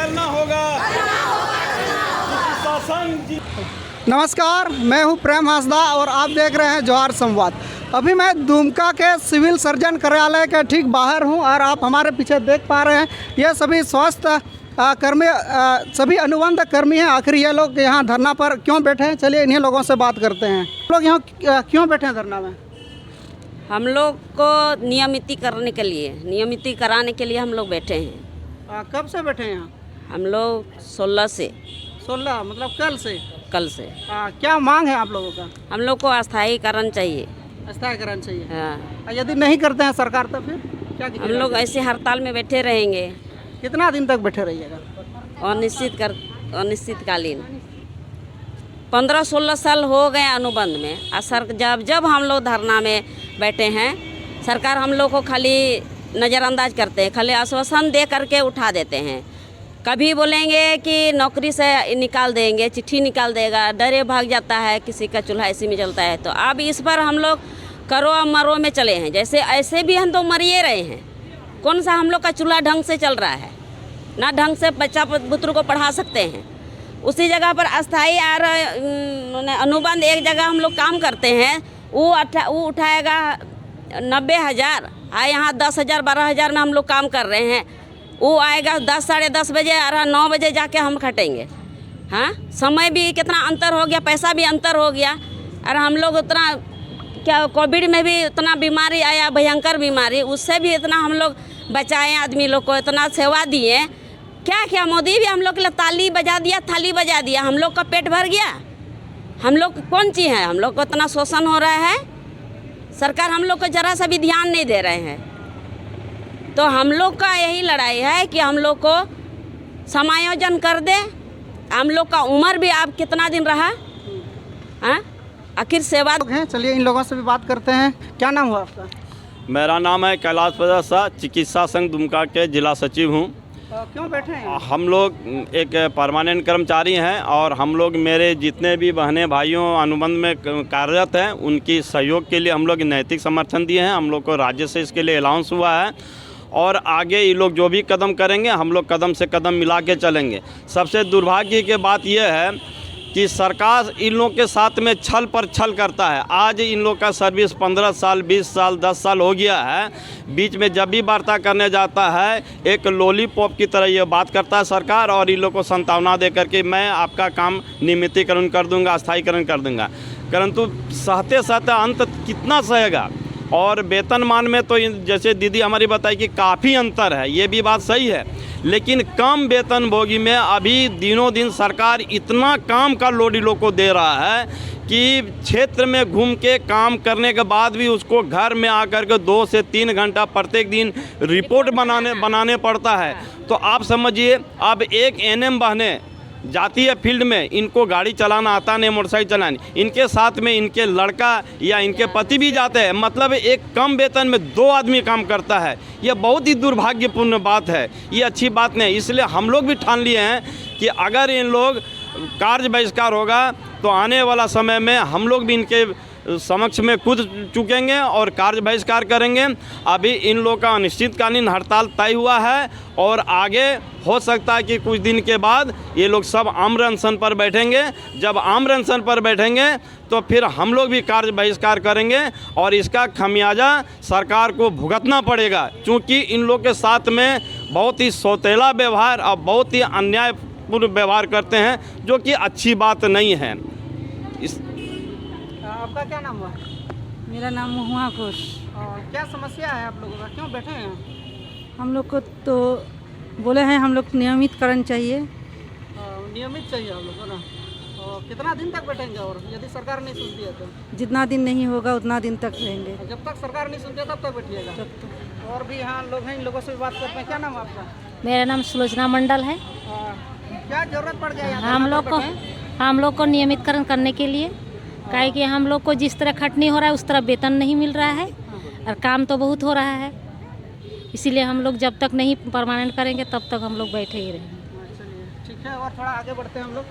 करना होगा। नमस्कार, मैं हूं प्रेम हांसदा और आप देख रहे हैं जवाहर संवाद। अभी मैं दुमका के सिविल सर्जन कार्यालय के ठीक बाहर हूं और आप हमारे पीछे देख पा रहे हैं ये सभी स्वास्थ्य कर्मी सभी अनुबंध कर्मी हैं। आखिर ये लोग यहाँ धरना पर क्यों बैठे हैं, चलिए इन्हीं लोगों से बात करते हैं। लोग यहाँ क्यों बैठे हैं धरना में? हम लोग को नियमितीकरण के लिए, नियमिती कराने के लिए हम लोग बैठे हैं। कब से बैठे हैं यहाँ? हम लोग 16 से। 16 मतलब कल से। क्या मांग है आप लोगों का? हम लोग को अस्थायीकरण चाहिए। अस्थायीकरण चाहिए। हाँ। यदि नहीं करते हैं सरकार तो फिर क्या हम लोग ऐसे हड़ताल में बैठे रहेंगे। कितना दिन तक बैठे रहिएगा? अनिश्चितकालीन 15-16 साल हो गए अनुबंध में। सर जब हम लोग धरना में बैठे हैं, सरकार हम लोग को खाली नज़रअंदाज करते हैं, खाली आश्वासन दे करके उठा देते हैं। कभी बोलेंगे कि नौकरी से निकाल देंगे, चिट्ठी निकाल देगा, डरे भाग जाता है, किसी का चूल्हा इसी में जलता है। तो अब इस पर हम लोग करो मरो में चले हैं। जैसे ऐसे भी हम तो मरिए रहे हैं। कौन सा हम लोग का चूल्हा ढंग से चल रहा है? ना ढंग से बच्चा बुतरू को पढ़ा सकते हैं। उसी जगह पर अस्थाई और अनुबंध एक जगह हम लोग काम करते हैं, वो उठाएगा 90,000। यहाँ 10,000 12,000 में हम लोग काम कर रहे हैं। वो आएगा 10 साढ़े 10 बजे और 9 बजे जाके हम खटेंगे। हाँ, समय भी कितना अंतर हो गया, पैसा भी अंतर हो गया। और हम लोग उतना क्या कोविड में भी इतना बीमारी आया, भयंकर बीमारी, उससे भी इतना हम लोग बचाएं, आदमी लोग को इतना सेवा दिए। क्या मोदी भी हम लोग के लिए ताली बजा दिया, थाली बजा दिया, हम लोग का पेट भर गया। हम लोग कौन चीज़ है? हम लोग को इतना शोषण हो रहा है, सरकार हम लोग को जरा सा भी ध्यान नहीं दे रहे हैं। तो हम लोग का यही लड़ाई है कि हम लोग को समायोजन कर दे। हम लोग का उम्र भी अब कितना दिन रहा, हाँ? आखिर सेवा हैं। चलिए इन लोगों से भी बात करते हैं। क्या नाम हुआ आपका? मेरा नाम है कैलाश प्रसाद शाह, चिकित्सा संघ दुमका के जिला सचिव हूँ। क्यों बैठे हैं? हम लोग एक परमानेंट कर्मचारी हैं और हम लोग मेरे जितने भी बहनें भाइयों अनुबंध में कार्यरत हैं, उनकी सहयोग के लिए हम लोग नैतिक समर्थन दिए हैं। हम लोग को राज्य से इसके लिए अलाउंस हुआ है और आगे ये लोग जो भी कदम करेंगे हम लोग कदम से कदम मिला के चलेंगे। सबसे दुर्भाग्य की बात यह है कि सरकार इन लोग के साथ में छल पर छल करता है। आज इन लोग का सर्विस 15 साल 20 साल 10 साल हो गया है। बीच में जब भी वार्ता करने जाता है एक लॉलीपॉप की तरह ये बात करता है सरकार, और इन लोग को सांत्वना दे करके मैं आपका काम नियमितीकरण कर दूंगा, अस्थायीकरण कर दूंगा। परंतु सहते सहते अंत कितना सहेगा? और वेतनमान में तो जैसे दीदी हमारी बताई कि काफ़ी अंतर है, ये भी बात सही है। लेकिन कम वेतनभोगी में अभी दिनों दिन सरकार इतना काम का लोड लोग को दे रहा है कि क्षेत्र में घूम के काम करने के बाद भी उसको घर में आकर के 2 से 3 घंटा प्रत्येक दिन रिपोर्ट बनाने पड़ता है। तो आप समझिए, अब एक एनएम बहने जाती है फील्ड में, इनको गाड़ी चलाना आता नहीं, मोटरसाइकिल चलानी, इनके साथ में इनके लड़का या इनके पति भी जाते हैं। मतलब एक कम वेतन में 2 आदमी काम करता है। यह बहुत ही दुर्भाग्यपूर्ण बात है, ये अच्छी बात नहीं। इसलिए हम लोग भी ठान लिए हैं कि अगर इन लोग कार्य बहिष्कार होगा तो आने वाला समय में हम लोग भी इनके समक्ष में कूद चुकेंगे और कार्य बहिष्कार करेंगे। अभी इन लोग का अनिश्चितकालीन हड़ताल तय हुआ है और आगे हो सकता है कि कुछ दिन के बाद ये लोग सब आम्र अनशन पर बैठेंगे। जब आम्र अनशन पर बैठेंगे तो फिर हम लोग भी कार्य बहिष्कार करेंगे और इसका खमियाजा सरकार को भुगतना पड़ेगा, क्योंकि इन लोग के साथ में बहुत ही सौतेला व्यवहार और बहुत ही अन्यायपूर्ण व्यवहार करते हैं, जो कि अच्छी बात नहीं है। आपका क्या नाम हुआ? मेरा नाम हुआ खुश। क्या समस्या है आप लोगों का, क्यों बैठे हैं? हम लोग को तो बोले हैं हम लोग नियमितकरण चाहिए। नियमित चाहिए आप लोग को ना। कितना दिन तक बैठेंगे और यदि सरकार नहीं सुनती है तो? जितना दिन नहीं होगा उतना दिन तक रहेंगे। जब तक सरकार नहीं सुनती है तब तक बैठिएगा? तब तक। और भी यहाँ लोग हैं, इन लोगों से भी बात करते हैं। क्या नाम है आपका? मेरा नाम सुलोचना मंडल है। क्या जरूरत पड़ गई हम लोग को नियमितकरण करने के लिए, काहे कि हम लोग को जिस तरह खटनी हो रहा है उस तरह वेतन नहीं मिल रहा है और काम तो बहुत हो रहा है। इसीलिए हम लोग जब तक नहीं परमानेंट करेंगे तब तक हम लोग बैठे ही रहेंगे। ठीक है, और थोड़ा आगे बढ़ते हैं हम लोग।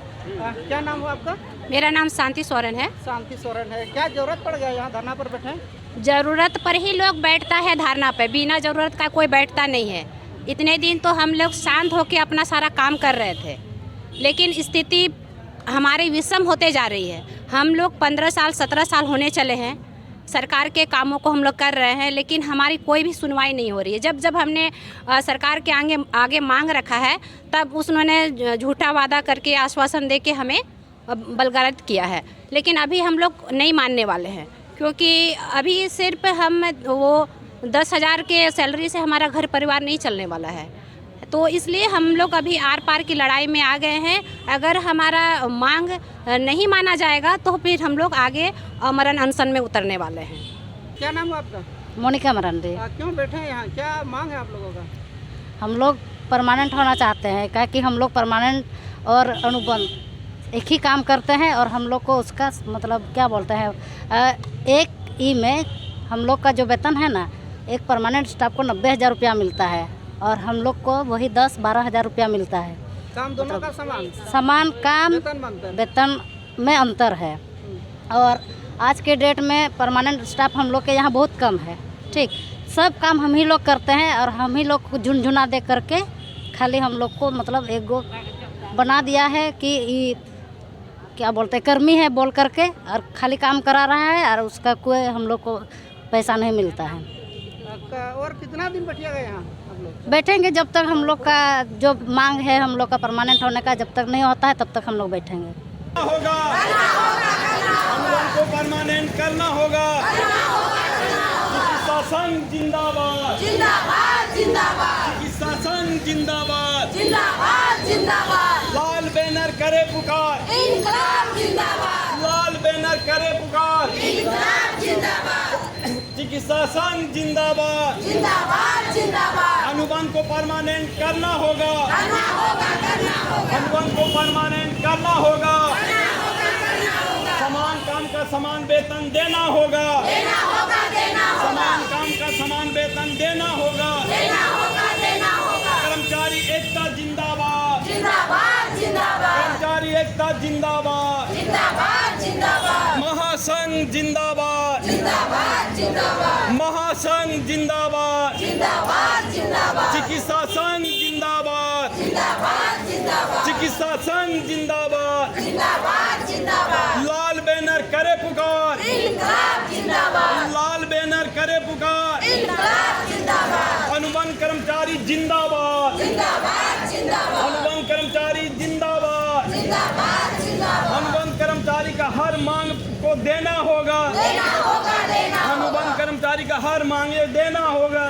क्या नाम हुआ आपका? मेरा नाम शांति सोरेन है। शांति सोरेन है। क्या जरूरत पड़ गया यहाँ धरना पर बैठे? जरूरत पर ही लोग बैठता है धरना पे, बिना जरूरत का कोई बैठता नहीं है। इतने दिन तो हम लोग शांत होकर अपना सारा काम कर रहे थे, लेकिन स्थिति हमारी विषम होते जा रही है। हम लोग 15 साल 17 साल होने चले हैं, सरकार के कामों को हम लोग कर रहे हैं, लेकिन हमारी कोई भी सुनवाई नहीं हो रही है। जब जब हमने सरकार के आगे मांग रखा है, तब उन्होंने झूठा वादा करके आश्वासन दे के हमें बलगैर किया है, लेकिन अभी हम लोग नहीं मानने वाले हैं, क्योंकि अभी सिर्फ हम वो 10,000 के सैलरी से हमारा घर परिवार नहीं चलने वाला है। तो इसलिए हम लोग अभी आर पार की लड़ाई में आ गए हैं। अगर हमारा मांग नहीं माना जाएगा तो फिर हम लोग आगे अमरण अनशन में उतरने वाले हैं। क्या नाम है आपका? मोनिका मरांडी। क्यों बैठे हैं यहाँ, क्या मांग है आप लोगों का? हम लोग परमानेंट होना चाहते हैं, क्या कि हम लोग परमानेंट और अनुबंध एक ही काम करते हैं, और हम लोग को उसका मतलब क्या बोलते हैं, एक ई में हम लोग का जो वेतन है ना, एक परमानेंट स्टाफ को 90,000 रुपया मिलता है, और हम लोग को वही 10-12 हज़ार रुपया मिलता है। काम दोनों का समान काम, वेतन में अंतर है। और आज के डेट में परमानेंट स्टाफ हम लोग के यहाँ बहुत कम है। ठीक, सब काम हम ही लोग करते हैं, और हम ही लोग को झुनझुना दे करके खाली हम लोग को मतलब एक गो बना दिया है कि ये क्या बोलते हैं, कर्मी है बोल करके, और खाली काम करा रहा है, और उसका कोई हम लोग को पैसा नहीं मिलता है। और कितना दिन बैठिएगा यहाँ आप लोग? बैठेंगे जब तक हम लोग का जो मांग है हम लोग का परमानेंट होने का जब तक नहीं होता है, तब तक हम लोग बैठेंगे। होगा, हम लोग को परमानेंट करना होगा। चिकित्सा संघ जिंदाबाद, जिंदाबाद, जिंदाबाद। चिकित्सा संघ जिंदाबाद, जिंदाबाद, जिंदाबाद। लाल बैनर करे पुकार, इंकलाब जिंदाबाद। लाल बैनर करे पुकार, इंकलाब जिंदाबाद। चिकित्सा संघ जिंदाबाद, जिंदाबाद, जिंदाबाद। अनुबंध को परमानेंट करना होगा, करना होगा, करना होगा। अनुबंध को परमानेंट करना होगा, करना होगा, करना होगा। समान काम का समान वेतन देना होगा, देना होगा, देना होगा। समान काम का समान वेतन देना होगा, देना होगा, देना होगा। कर्मचारी एकता जिंदाबाद, जिंदाबाद, जिंदाबाद। कर्मचारी एकता जिंदाबाद, जिंदाबाद, जिंदाबाद। महासंघ जिंदाबाद, जिंदाबाद, जिंदाबाद। महासंघ जिंदाबाद, जिंदाबाद, जिंदाबाद। चिकित्सा संघ जिंदाबाद, जिंदाबाद, जिंदाबाद। चिकित्सा संघ जिंदाबाद, जिंदाबाद, जिंदाबाद। लाल बैनर करे पुकार, इंकलाब जिंदाबाद। लाल बैनर करे पुकार, इंकलाब जिंदाबाद। अनुबंध कर्मचारी जिंदाबाद, जिंदाबाद, जिंदाबाद। अनुबंध कर्मचारी जिंदाबाद, जिंदाबाद, जिंदाबाद। अनुबंध कर्मचारी का हर मांग को देना होगा, देना होगा, देना होगा। अनुबंध कर्मचारी का हर मांगे देना होगा,